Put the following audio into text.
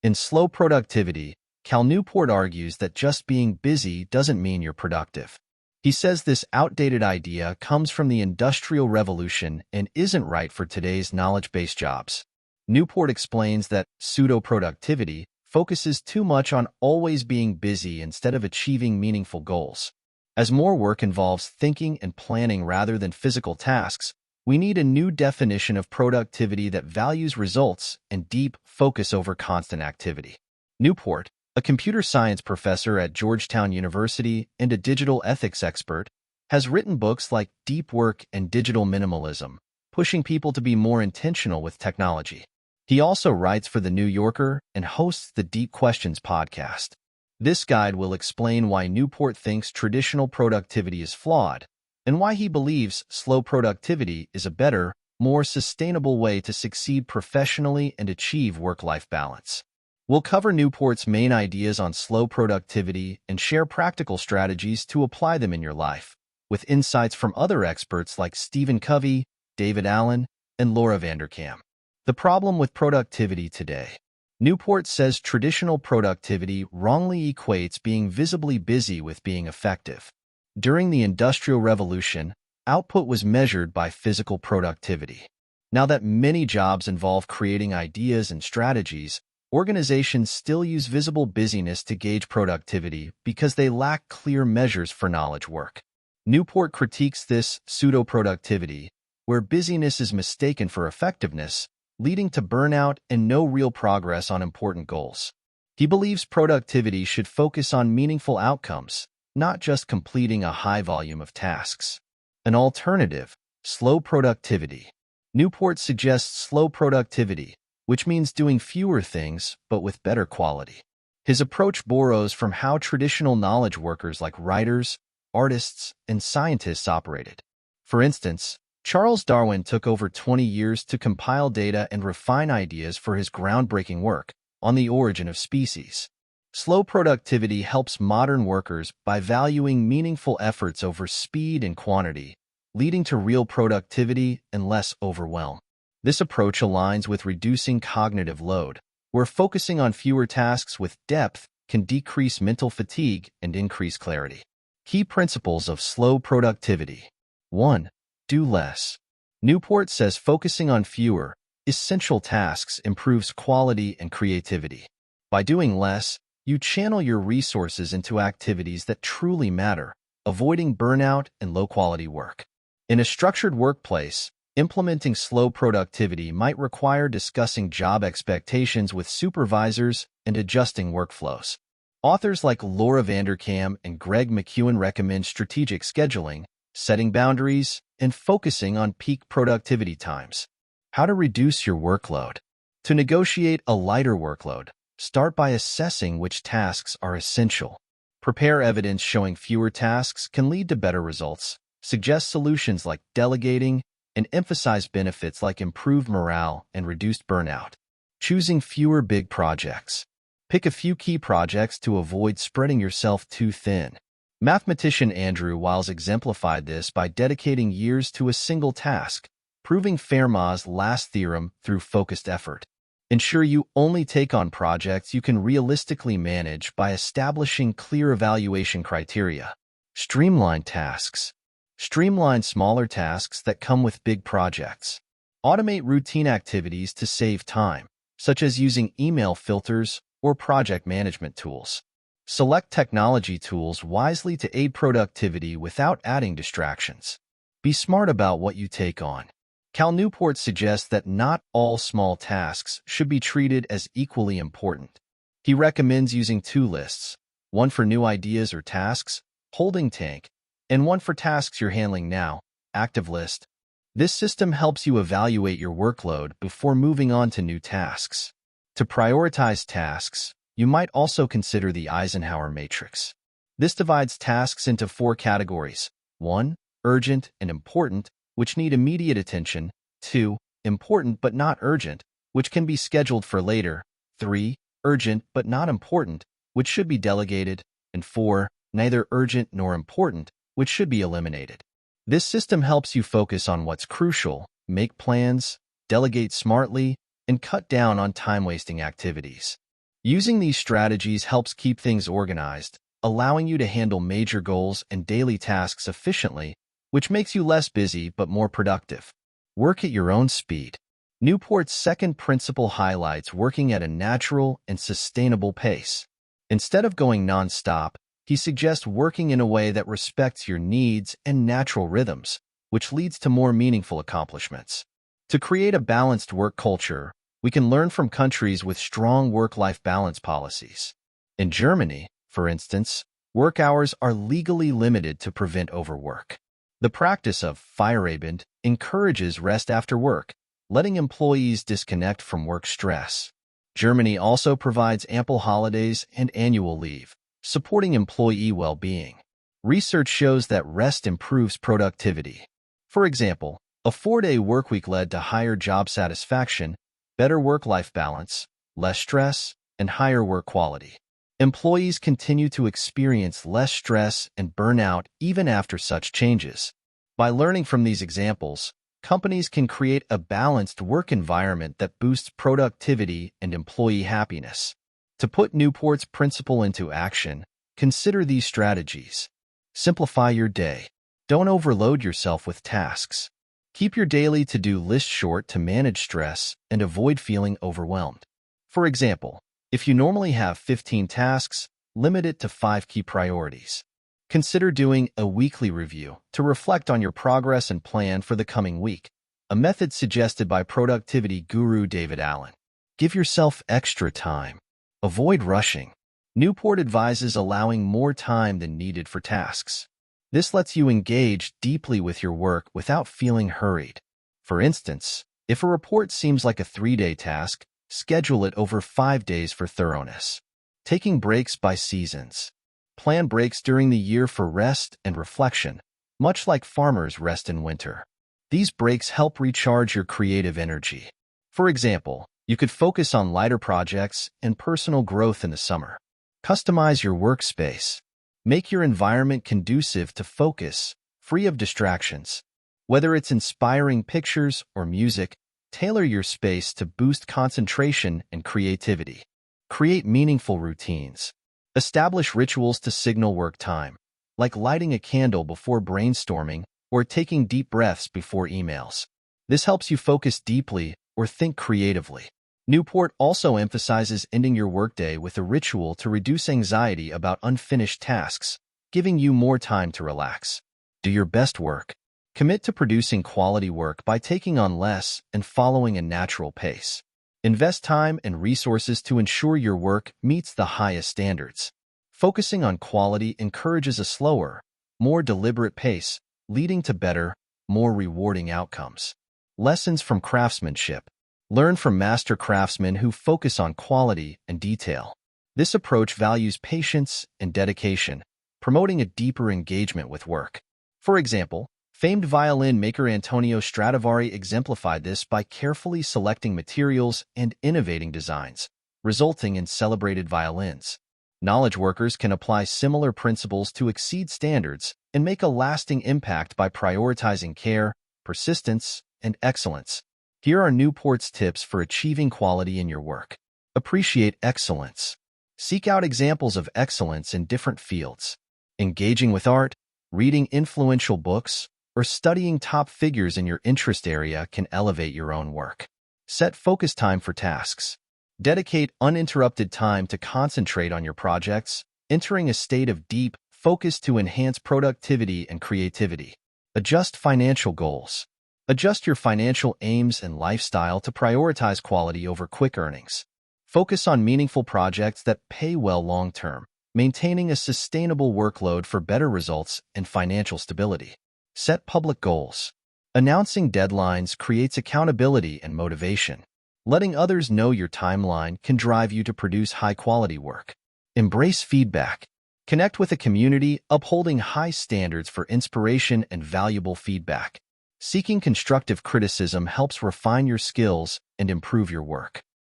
In Slow Productivity, Cal Newport argues that just being busy doesn't mean you're productive. He says this outdated idea comes from the Industrial Revolution and isn't right for today's knowledge-based jobs. Newport explains that pseudo-productivity focuses too much on always being busy instead of achieving meaningful goals. As more work involves thinking and planning rather than physical tasks, we need a new definition of productivity that values results and deep focus over constant activity. Newport, a computer science professor at Georgetown University and a digital ethics expert, has written books like Deep Work and Digital Minimalism, pushing people to be more intentional with technology. He also writes for The New Yorker and hosts the Deep Questions podcast. This guide will explain why Newport thinks traditional productivity is flawed and why he believes slow productivity is a better, more sustainable way to succeed professionally and achieve work-life balance. We'll cover Newport's main ideas on slow productivity and share practical strategies to apply them in your life, with insights from other experts like Stephen Covey, David Allen, and Laura Vanderkam. The problem with productivity today. Newport says traditional productivity wrongly equates being visibly busy with being effective. During the Industrial Revolution, output was measured by physical productivity. Now that many jobs involve creating ideas and strategies, organizations still use visible busyness to gauge productivity because they lack clear measures for knowledge work. Newport critiques this pseudo-productivity, where busyness is mistaken for effectiveness, leading to burnout and no real progress on important goals. He believes productivity should focus on meaningful outcomes, not just completing a high volume of tasks. An alternative, slow productivity. Newport suggests slow productivity, which means doing fewer things but with better quality. His approach borrows from how traditional knowledge workers like writers, artists, and scientists operated. For instance, Charles Darwin took over 20 years to compile data and refine ideas for his groundbreaking work on the origin of species. Slow productivity helps modern workers by valuing meaningful efforts over speed and quantity, leading to real productivity and less overwhelm. This approach aligns with reducing cognitive load, where focusing on fewer tasks with depth can decrease mental fatigue and increase clarity. Key principles of slow productivity. 1. Do less. Newport says focusing on fewer, essential tasks improves quality and creativity. By doing less, you channel your resources into activities that truly matter, avoiding burnout and low-quality work. In a structured workplace, implementing slow productivity might require discussing job expectations with supervisors and adjusting workflows. Authors like Laura Vanderkam and Greg McKeown recommend strategic scheduling, setting boundaries, and focusing on peak productivity times. How to reduce your workload. To negotiate a lighter workload, start by assessing which tasks are essential. Prepare evidence showing fewer tasks can lead to better results. Suggest solutions like delegating, and emphasize benefits like improved morale and reduced burnout. Choosing fewer big projects. Pick a few key projects to avoid spreading yourself too thin. Mathematician Andrew Wiles exemplified this by dedicating years to a single task, proving Fermat's last theorem through focused effort. Ensure you only take on projects you can realistically manage by establishing clear evaluation criteria. Streamline tasks. Streamline smaller tasks that come with big projects. Automate routine activities to save time, such as using email filters or project management tools. Select technology tools wisely to aid productivity without adding distractions. Be smart about what you take on. Cal Newport suggests that not all small tasks should be treated as equally important. He recommends using two lists, one for new ideas or tasks, holding tank, and one for tasks you're handling now, active list. This system helps you evaluate your workload before moving on to new tasks. To prioritize tasks, you might also consider the Eisenhower matrix. This divides tasks into 4 categories. 1. Urgent and important, which need immediate attention. 2. Important but not urgent, which can be scheduled for later. 3. Urgent but not important, which should be delegated. And 4. Neither urgent nor important, which should be eliminated. This system helps you focus on what's crucial, make plans, delegate smartly, and cut down on time-wasting activities. Using these strategies helps keep things organized, allowing you to handle major goals and daily tasks efficiently, which makes you less busy but more productive. Work at your own speed. Newport's second principle highlights working at a natural and sustainable pace. Instead of going nonstop, he suggests working in a way that respects your needs and natural rhythms, which leads to more meaningful accomplishments. To create a balanced work culture, we can learn from countries with strong work-life balance policies. In Germany, for instance, work hours are legally limited to prevent overwork. The practice of Feierabend encourages rest after work, letting employees disconnect from work stress. Germany also provides ample holidays and annual leave, supporting employee well-being. Research shows that rest improves productivity. For example, a 4-day workweek led to higher job satisfaction, better work-life balance, less stress, and higher work quality. Employees continue to experience less stress and burnout even after such changes. By learning from these examples, companies can create a balanced work environment that boosts productivity and employee happiness. To put Newport's principle into action, consider these strategies. Simplify your day. Don't overload yourself with tasks. Keep your daily to-do list short to manage stress and avoid feeling overwhelmed. For example, if you normally have 15 tasks, limit it to 5 key priorities. Consider doing a weekly review to reflect on your progress and plan for the coming week, a method suggested by productivity guru David Allen. Give yourself extra time. Avoid rushing. Newport advises allowing more time than needed for tasks. This lets you engage deeply with your work without feeling hurried. For instance, if a report seems like a 3-day task, schedule it over 5 days for thoroughness. Taking breaks by seasons. Plan breaks during the year for rest and reflection, much like farmers rest in winter. These breaks help recharge your creative energy. For example, you could focus on lighter projects and personal growth in the summer. Customize your workspace. Make your environment conducive to focus, free of distractions. Whether it's inspiring pictures or music, tailor your space to boost concentration and creativity. Create meaningful routines. Establish rituals to signal work time, like lighting a candle before brainstorming or taking deep breaths before emails. This helps you focus deeply or think creatively. Newport also emphasizes ending your workday with a ritual to reduce anxiety about unfinished tasks, giving you more time to relax. Do your best work. Commit to producing quality work by taking on less and following a natural pace. Invest time and resources to ensure your work meets the highest standards. Focusing on quality encourages a slower, more deliberate pace, leading to better, more rewarding outcomes. Lessons from craftsmanship. Learn from master craftsmen who focus on quality and detail. This approach values patience and dedication, promoting a deeper engagement with work. For example, famed violin maker Antonio Stradivari exemplified this by carefully selecting materials and innovating designs, resulting in celebrated violins. Knowledge workers can apply similar principles to exceed standards and make a lasting impact by prioritizing care, persistence, and excellence. Here are Newport's tips for achieving quality in your work. Appreciate excellence. Seek out examples of excellence in different fields. Engaging with art, reading influential books, or studying top figures in your interest area can elevate your own work. Set focus time for tasks. Dedicate uninterrupted time to concentrate on your projects, entering a state of deep focus to enhance productivity and creativity. Adjust financial goals. Adjust your financial aims and lifestyle to prioritize quality over quick earnings. Focus on meaningful projects that pay well long-term, maintaining a sustainable workload for better results and financial stability. Set public goals. Announcing deadlines creates accountability and motivation. Letting others know your timeline can drive you to produce high-quality work. Embrace feedback. Connect with a community upholding high standards for inspiration and valuable feedback. Seeking constructive criticism helps refine your skills and improve your work.